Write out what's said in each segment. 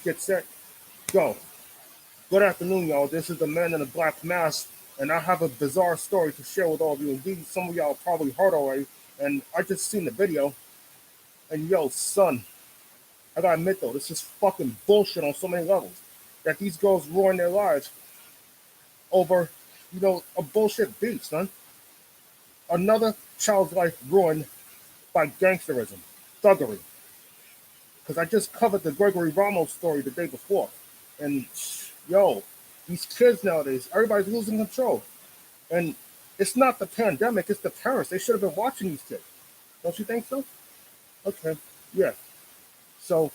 get set, go. Good afternoon, y'all. This is the man in the black mask, and I have a bizarre story to share with all of you. Indeed, some of y'all probably heard already, and I just seen the video. And yo, son, I gotta admit though, this is fucking bullshit on so many levels. That these girls ruin their lives over, a bullshit beef, son. Another child's life ruined by gangsterism, thuggery. Because I just covered the Gregory Ramos story the day before. And yo, these kids nowadays, everybody's losing control. And it's not the pandemic, it's the parents. They should have been watching these kids. Don't you think so? Okay, yeah. So,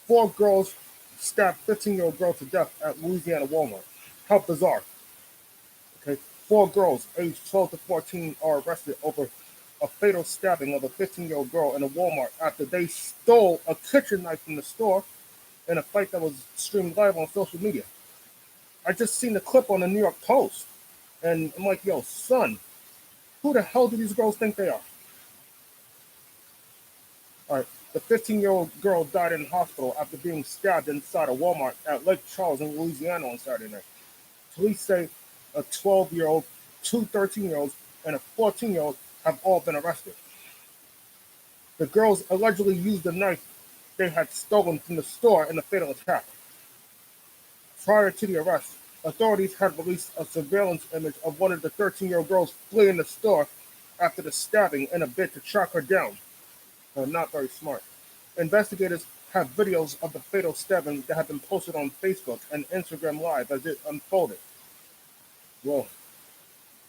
4 girls stabbed 15-year-old girl to death at Louisiana Walmart. How bizarre. Okay, 4 girls aged 12 to 14 are arrested over a fatal stabbing of a 15-year-old girl in a Walmart after they stole a kitchen knife from the store in a fight that was streamed live on social media. I just seen the clip on the New York Post, and I'm like, yo, son, who the hell do these girls think they are? All right, the 15-year-old girl died in the hospital after being stabbed inside a Walmart at Lake Charles in Louisiana on Saturday night. Police say a 12-year-old, 2 13-year-olds, and a 14-year-old have all been arrested. The girls allegedly used the knife they had stolen from the store in the fatal attack. Prior to the arrest, authorities had released a surveillance image of one of the 13-year-old girls fleeing the store after the stabbing in a bid to track her down. Not very smart. Investigators have videos of the fatal stabbing that have been posted on Facebook and Instagram Live as it unfolded. Whoa.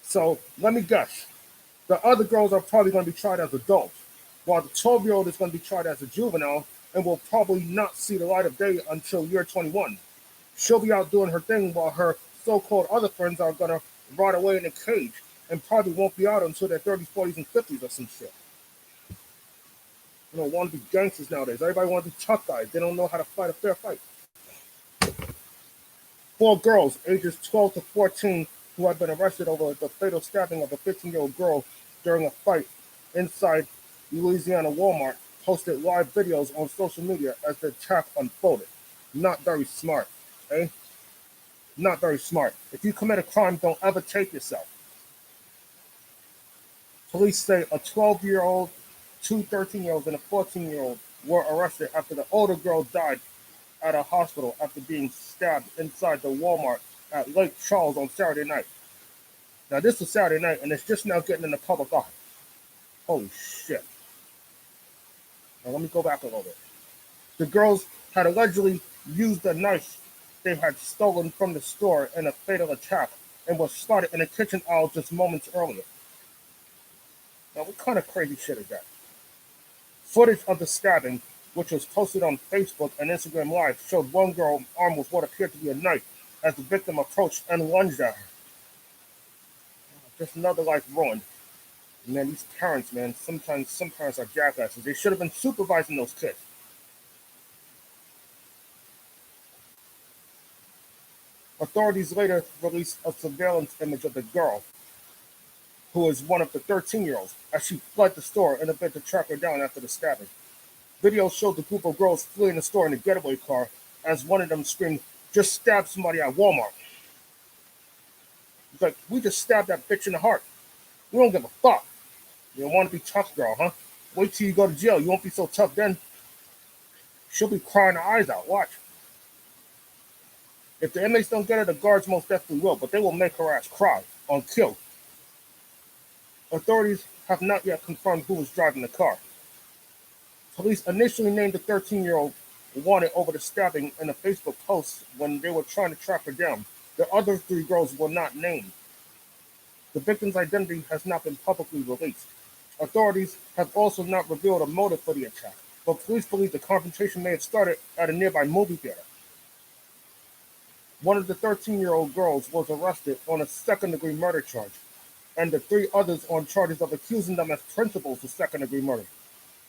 So, let me guess. The other girls are probably going to be tried as adults, while the 12-year-old is going to be tried as a juvenile and will probably not see the light of day until year 21. She'll be out doing her thing while her so-called other friends are going to rot away in a cage and probably won't be out until their 30s, 40s, and 50s or some shit. Want to be gangsters nowadays. Everybody want to be tough guys. They don't know how to fight a fair fight. 4 girls, ages 12 to 14, who have been arrested over the fatal stabbing of a 15-year-old girl during a fight inside Louisiana Walmart, posted live videos on social media as the attack unfolded. Not very smart, eh? Not very smart. If you commit a crime, don't ever take yourself. Police say a 12-year-old, 2 13-year-olds, and a 14-year-old were arrested after the older girl died at a hospital after being stabbed inside the Walmart at Lake Charles on Saturday night. Now, this was Saturday night, and it's just now getting in the public eye. Holy shit. Now, let me go back a little bit. The girls had allegedly used a knife they had stolen from the store in a fatal attack and was spotted in a kitchen aisle just moments earlier. Now, what kind of crazy shit is that? Footage of the stabbing, which was posted on Facebook and Instagram Live, showed one girl armed with what appeared to be a knife as the victim approached and lunged at her. Just another life ruined. Man, these parents, man, sometimes some parents are jackasses. They should have been supervising those kids. Authorities later released a surveillance image of the girl, who is one of the 13-year-olds, as she fled the store in a bid to track her down after the stabbing. Video showed the group of girls fleeing the store in a getaway car as one of them screamed, "Just stabbed somebody at Walmart." It's like, we just stabbed that bitch in the heart. We don't give a fuck. You don't want to be tough, girl, huh? Wait till you go to jail. You won't be so tough then. She'll be crying her eyes out. Watch. If the inmates don't get her, the guards most definitely will, but they will make her ass cry on kill. Authorities have not yet confirmed who was driving the car. Police initially named the 13-year-old wanted over the stabbing in a Facebook post when they were trying to track her down. The other 3 girls were not named. The victim's identity has not been publicly released. Authorities have also not revealed a motive for the attack, but police believe the confrontation may have started at a nearby movie theater. One of the 13-year-old girls was arrested on a second-degree murder charge, and the 3 others on charges of accusing them as principals of second-degree murder.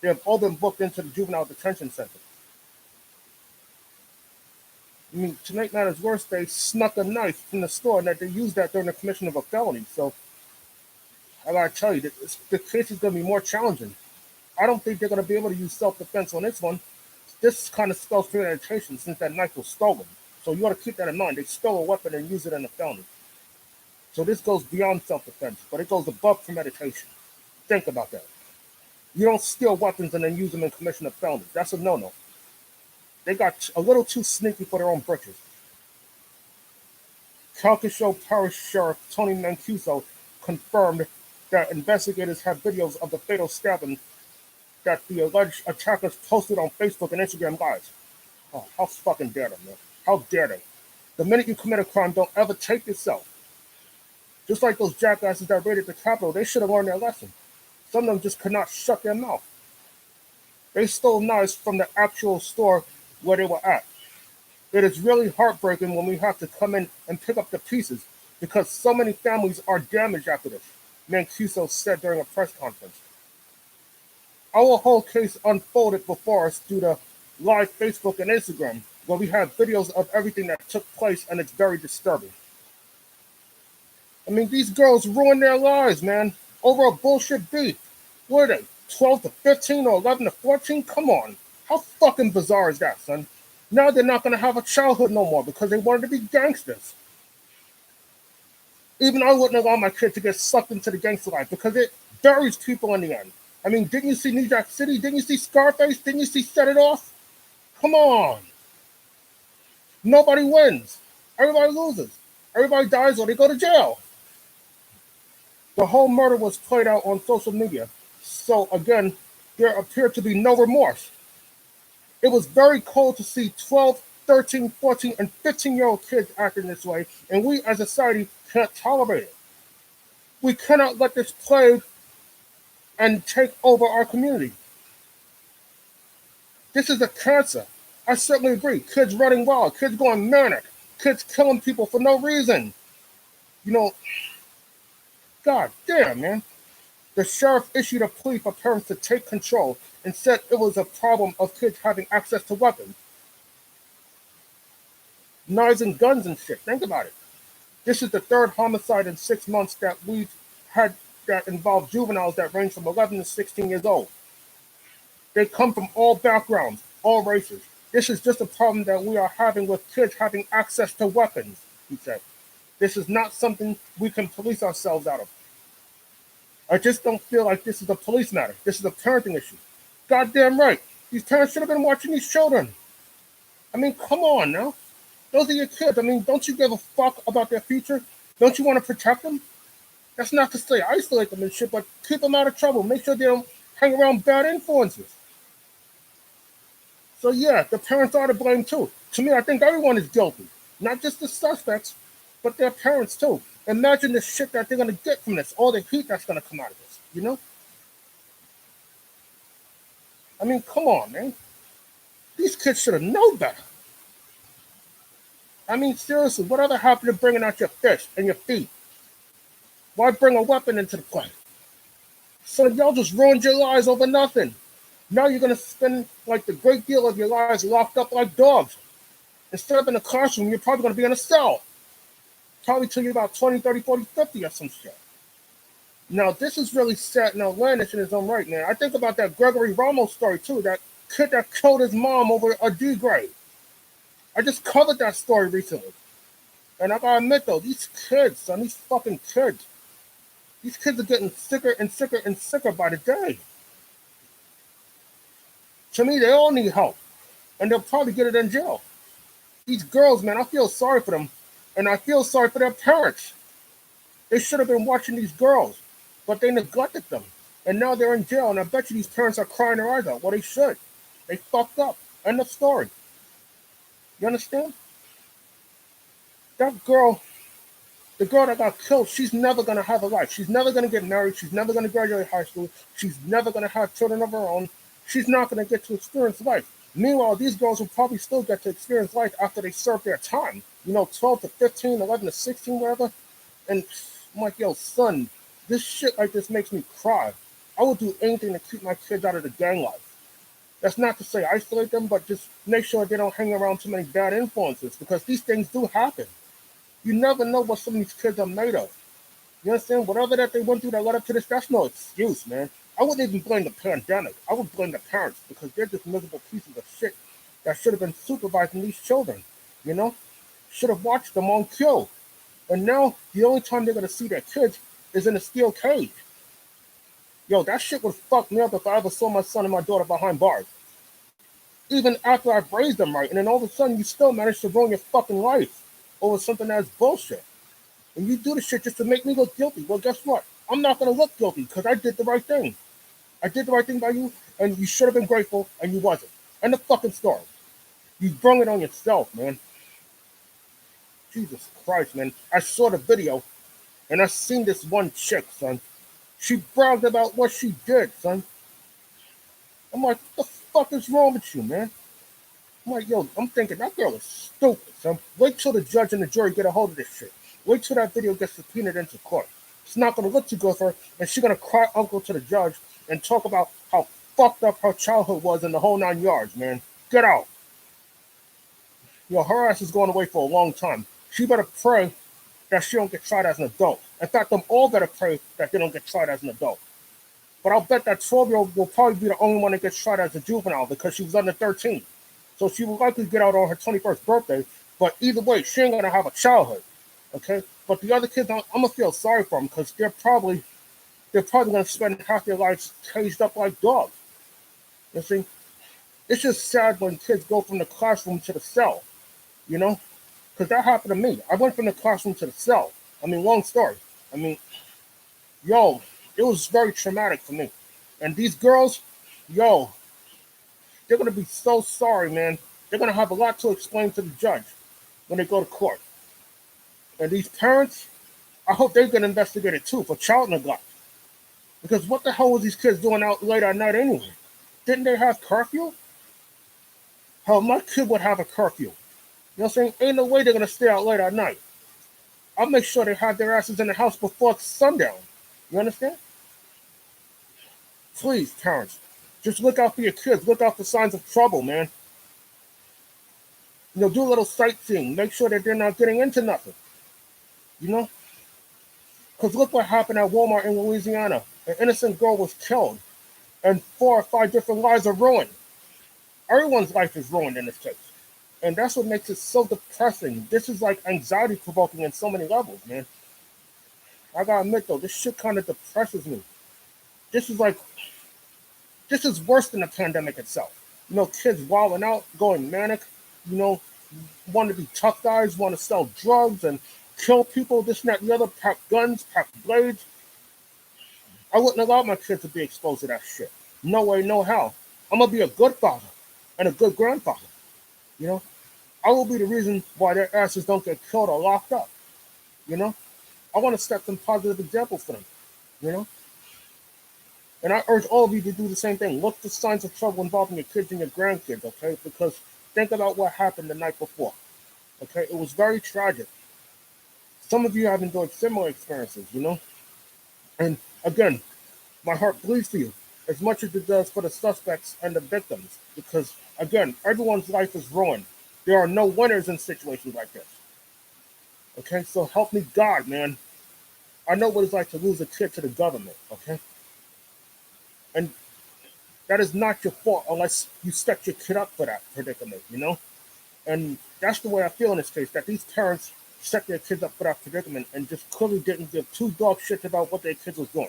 They have all been booked into the juvenile detention center. I mean, to make matters worse, they snuck a knife from the store and that they used that during the commission of a felony. So, I gotta tell you, the case is gonna be more challenging. I don't think they're gonna be able to use self-defense on this one. This kind of spells premeditation since that knife was stolen. So you got to keep that in mind. They stole a weapon and used it in a felony. So this goes beyond self-defense, but it goes above premeditation. Think about that. You don't steal weapons and then use them in commission of felonies. That's a no-no. They got a little too sneaky for their own britches. Calcasieu Parish Sheriff Tony Mancuso confirmed that investigators have videos of the fatal stabbing that the alleged attackers posted on Facebook and Instagram Lives. Oh, how fucking dare they, man? How dare they? The minute you commit a crime, don't ever take yourself. Just like those jackasses that raided the Capitol, they should have learned their lesson. Some of them just could not shut their mouth. They stole knives from the actual store where they were at. It is really heartbreaking when we have to come in and pick up the pieces because so many families are damaged after this, Mancuso said during a press conference. Our whole case unfolded before us through the live Facebook and Instagram, where we have videos of everything that took place, and it's very disturbing. I mean, these girls ruined their lives, man, over a bullshit beef. What are they, 12 to 15 or 11 to 14? Come on. How fucking bizarre is that, son? Now they're not going to have a childhood no more because they wanted to be gangsters. Even I wouldn't allow my kid to get sucked into the gangster life because it buries people in the end. I mean, didn't you see New Jack City? Didn't you see Scarface? Didn't you see Set It Off? Come on. Nobody wins. Everybody loses. Everybody dies or they go to jail. The whole murder was played out on social media. So again, there appeared to be no remorse. It was very cold to see 12, 13, 14, and 15-year-old kids acting this way, and we as a society can't tolerate it. We cannot let this plague and take over our community. This is a cancer. I certainly agree. Kids running wild, kids going manic, kids killing people for no reason. You know, God damn, man. The sheriff issued a plea for parents to take control and said it was a problem of kids having access to weapons. Knives and guns and shit. Think about it. This is the third homicide in 6 months that we've had that involve juveniles that range from 11 to 16 years old. They come from all backgrounds, all races. This is just a problem that we are having with kids having access to weapons, he said. This is not something we can police ourselves out of. I just don't feel like this is a police matter. This is a parenting issue. Goddamn right. These parents should have been watching these children. I mean, come on now. Those are your kids. I mean, don't you give a fuck about their future? Don't you want to protect them? That's not to say isolate them and shit, but keep them out of trouble. Make sure they don't hang around bad influences. So yeah, the parents are to blame too. To me, I think everyone is guilty. Not just the suspects, but their parents too. Imagine the shit that they're going to get from this, all the heat that's going to come out of this, you know? I mean, come on, man. These kids should have known better. I mean, seriously, whatever happened to bringing out your fish and your feet? Why bring a weapon into the play? So y'all just ruined your lives over nothing. Now you're going to spend like the great deal of your lives locked up like dogs. Instead of in a classroom, you're probably going to be in a cell. Probably till you're about 20, 30, 40, 50 or some shit. Now, this is really sad and outlandish in its own right, man. I think about that Gregory Ramos story, too. That kid that killed his mom over a D grade. I just covered that story recently. And I gotta admit, though, these kids, son, these fucking kids, these kids are getting sicker and sicker and sicker by the day. To me, they all need help. And they'll probably get it in jail. These girls, man, I feel sorry for them. And I feel sorry for their parents. They should have been watching these girls, but they neglected them. And now they're in jail, and I bet you these parents are crying their eyes out. Well, they should. They fucked up. End of story. You understand? That girl, the girl that got killed, she's never going to have a life. She's never going to get married. She's never going to graduate high school. She's never going to have children of her own. She's not going to get to experience life. Meanwhile, these girls will probably still get to experience life after they serve their time. 12 to 15, 11 to 16, whatever. And I'm like, yo, son, this shit like this makes me cry. I would do anything to keep my kids out of the gang life. That's not to say isolate them, but just make sure they don't hang around too many bad influences because these things do happen. You never know what some of these kids are made of. You understand? Whatever that they went through that led up to this, that's no excuse, man. I wouldn't even blame the pandemic. I would blame the parents because they're just miserable pieces of shit that should have been supervising these children, you know? Should have watched them on cue. And now the only time they're gonna see their kids is in a steel cage. Yo, that shit would fuck me up if I ever saw my son and my daughter behind bars. Even after I've raised them right, and then all of a sudden you still manage to ruin your fucking life over something that's bullshit. And you do the shit just to make me look guilty. Well, guess what? I'm not gonna look guilty because I did the right thing. I did the right thing by you, and you should have been grateful, and you wasn't. And the fucking story. You brung it on yourself, man. Jesus Christ, man. I saw the video, and I seen this one chick, son. She bragged about what she did, son. I'm like, what the fuck is wrong with you, man? I'm like, yo, I'm thinking that girl is stupid, son. Wait till the judge and the jury get a hold of this shit. Wait till that video gets subpoenaed into court. It's not gonna look too good for her, and she's gonna cry uncle to the judge and talk about how fucked up her childhood was in the whole 9 yards, man. Get out. Yo, her ass is going away for a long time. She better pray that she don't get tried as an adult. In fact, them all better pray that they don't get tried as an adult. But I'll bet that 12-year-old will probably be the only one that gets tried as a juvenile because she was under 13. So she will likely get out on her 21st birthday. But either way, she ain't gonna have a childhood. Okay? But the other kids, I'm gonna feel sorry for them because they're probably gonna spend half their lives caged up like dogs. You see? It's just sad when kids go from the classroom to the cell, you know? Because that happened to me. I went from the classroom to the cell. I mean, long story. I mean, yo, it was very traumatic for me. And these girls, yo, they're going to be so sorry, man. They're going to have a lot to explain to the judge when they go to court. And these parents, I hope they get investigated too for child neglect. Because what the hell was these kids doing out late at night anyway? Didn't they have curfew? Hell, my kid would have a curfew. You know what I'm saying? Ain't no way they're going to stay out late at night. I'll make sure they have their asses in the house before sundown. You understand? Please, parents, just look out for your kids. Look out for signs of trouble, man. You know, do a little sightseeing. Make sure that they're not getting into nothing. You know? Because look what happened at Walmart in Louisiana. An innocent girl was killed, and 4 or 5 different lives are ruined. Everyone's life is ruined in this case. And that's what makes it so depressing. This is like anxiety provoking in so many levels, man. I gotta admit though, this shit kind of depresses me. This is worse than the pandemic itself. You know, kids wilding out, going manic, you know, want to be tough guys, want to sell drugs and kill people, this and that and the other, pack guns, pack blades. I wouldn't allow my kids to be exposed to that shit. No way, no how. I'm gonna be a good father and a good grandfather. You know? I will be the reason why their asses don't get killed or locked up. You know? I want to set some positive examples for them. You know? And I urge all of you to do the same thing. Look for signs of trouble involving your kids and your grandkids, okay? Because think about what happened the night before. Okay? It was very tragic. Some of you have enjoyed similar experiences, you know? And again, my heart bleeds for you as much as it does for the suspects and the victims. Because, again, everyone's life is ruined. There are no winners in situations like this. Okay? So help me God, man. I know what it's like to lose a kid to the government, okay? And that is not your fault unless you set your kid up for that predicament, you know? And that's the way I feel in this case, that these parents set their kids up for that predicament and just clearly didn't give two dog shits about what their kids was doing.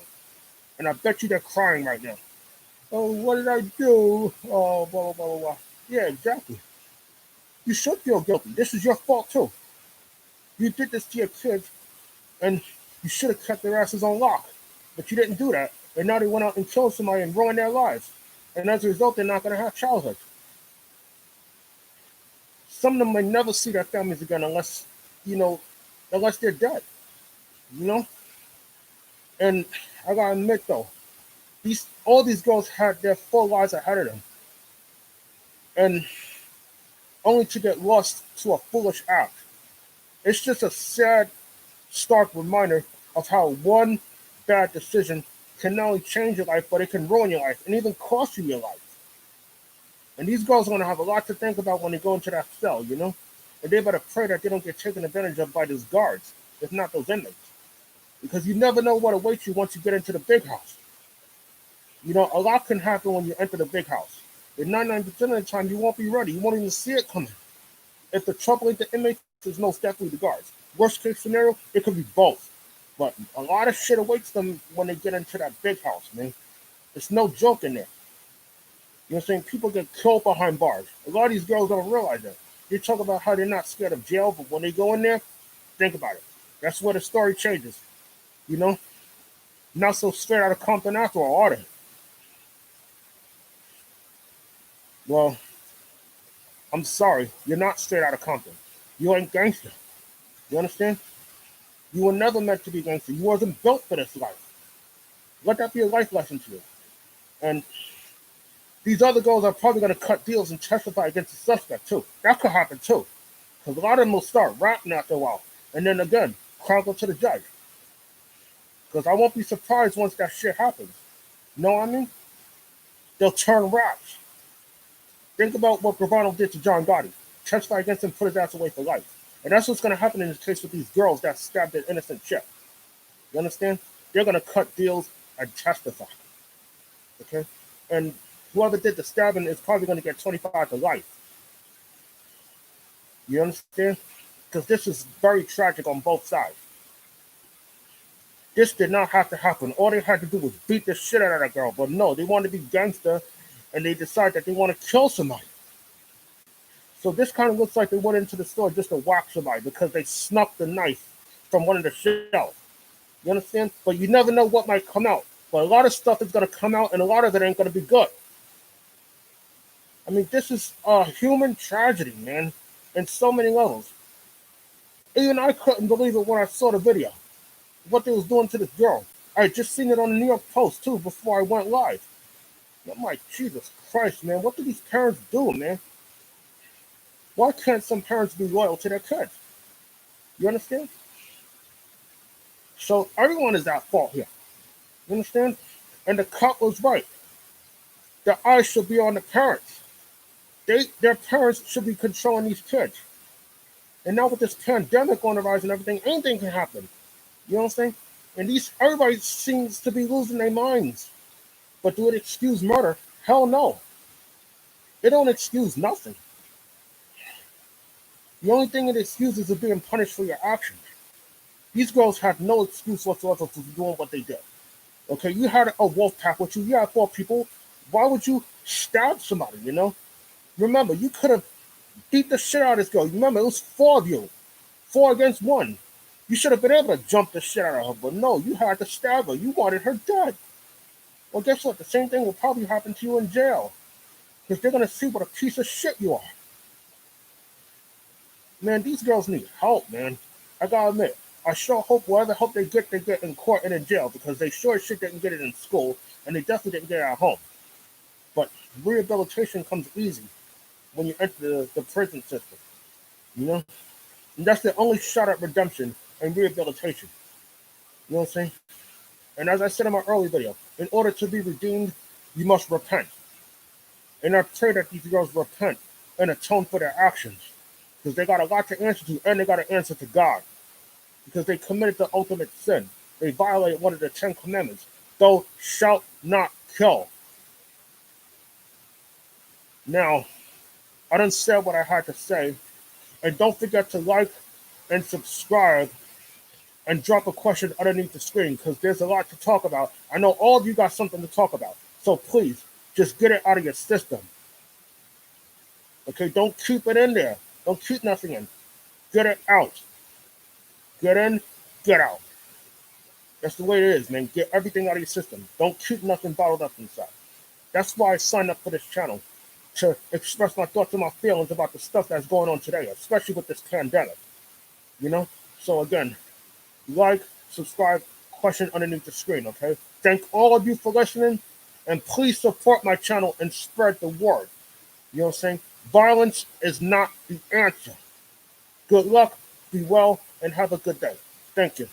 And I bet you they're crying right now. Oh, what did I do? Oh, blah, blah, blah, blah, blah. Yeah, exactly. You should feel guilty. This is your fault, too. You did this to your kids, and you should have kept their asses on lock. But you didn't do that. And now they went out and killed somebody and ruined their lives. And as a result, they're not going to have childhood. Some of them may never see their families again unless, unless they're dead. You know? And I got to admit, though, all these girls had their full lives ahead of them. And only to get lost to a foolish act. It's just a sad, stark reminder of how one bad decision can not only change your life, but it can ruin your life and even cost you your life. And these girls are going to have a lot to think about when they go into that cell, you know? And they better pray that they don't get taken advantage of by those guards, if not those inmates. Because you never know what awaits you once you get into the big house. You know, a lot can happen when you enter the big house. And 99% of the time, you won't be ready. You won't even see it coming. If the trouble ain't the inmates, it's most definitely the guards. Worst case scenario, it could be both. But a lot of shit awaits them when they get into that big house, man. It's no joke in there. You know what I'm saying? People get killed behind bars. A lot of these girls don't realize that. They talk about how they're not scared of jail, but when they go in there, think about it. That's where the story changes. You know? Not so straight out of Compton after all, are they? Well, I'm sorry. You're not straight out of Compton. You ain't gangster. You understand? You were never meant to be gangster. You wasn't built for this life. Let that be a life lesson to you. And these other girls are probably going to cut deals and testify against the suspect, too. That could happen, too. Because a lot of them will start rapping after a while. And then again, chronicle to the judge. Because I won't be surprised once that shit happens. You know what I mean? They'll turn raps. Think about what Parental did to John Gotti. Testify against him, put his ass away for life. And that's what's going to happen in this case with these girls that stabbed an innocent chick. You understand? They're going to cut deals and testify. Okay? And whoever did the stabbing is probably going to get 25 to life. You understand? Because this is very tragic on both sides. This did not have to happen. All they had to do was beat the shit out of that girl. But no, they want to be gangster, and they decide that they want to kill somebody. So this kind of looks like they went into the store just to whack somebody because they snuck the knife from one of the shelves. You understand? But you never know what might come out. But a lot of stuff is going to come out, and a lot of it ain't going to be good. I mean, this is a human tragedy, man, in so many levels. Even I couldn't believe it when I saw the video. What they was doing to this girl. I had just seen it on the New York Post, too, before I went live. And I'm like, Jesus Christ, man, what do these parents do, man? Why can't some parents be loyal to their kids? You understand? So everyone is at fault here. You understand? And the cop was right. The eyes should be on the parents. Their parents should be controlling these kids. And now with this pandemic on the rise and everything, anything can happen. You know what I'm saying? And everybody seems to be losing their minds. But do it excuse murder? Hell no. It don't excuse nothing. The only thing it excuses is being punished for your actions. These girls have no excuse whatsoever for doing what they did. Okay, you had a wolf pack with you. You had 4 people. Why would you stab somebody, you know? Remember, you could have beat the shit out of this girl. Remember, it was 4 of you. 4 against 1. You should have been able to jump the shit out of her, but no, you had to stab her. You wanted her dead. Well, guess what? The same thing will probably happen to you in jail. Because they're going to see what a piece of shit you are. Man, these girls need help, man. I gotta admit, I sure hope whatever help they get in court and in jail, because they sure as shit didn't get it in school, and they definitely didn't get it at home. But rehabilitation comes easy when you enter the prison system, you know? And that's the only shot at redemption and rehabilitation. You know what I'm saying? And as I said in my early video, in order to be redeemed, you must repent. And I pray that these girls repent and atone for their actions. Because they got a lot to answer to, and they got to answer to God. Because they committed the ultimate sin. They violated one of the 10 commandments. Thou shalt not kill. Now, I done said what I had to say. And don't forget to like and subscribe and drop a question underneath the screen, because there's a lot to talk about. I know all of you got something to talk about. So please, just get it out of your system. Okay, don't keep it in there. Don't keep nothing in. Get it out. Get in, get out. That's the way it is, man. Get everything out of your system. Don't keep nothing bottled up inside. That's why I signed up for this channel, to express my thoughts and my feelings about the stuff that's going on today, especially with this pandemic. You know? So again, like, subscribe, question underneath the screen, okay? Thank all of you for listening, and please support my channel and spread the word. You know what I'm saying? Violence is not the answer. Good luck, be well, and have a good day. Thank you.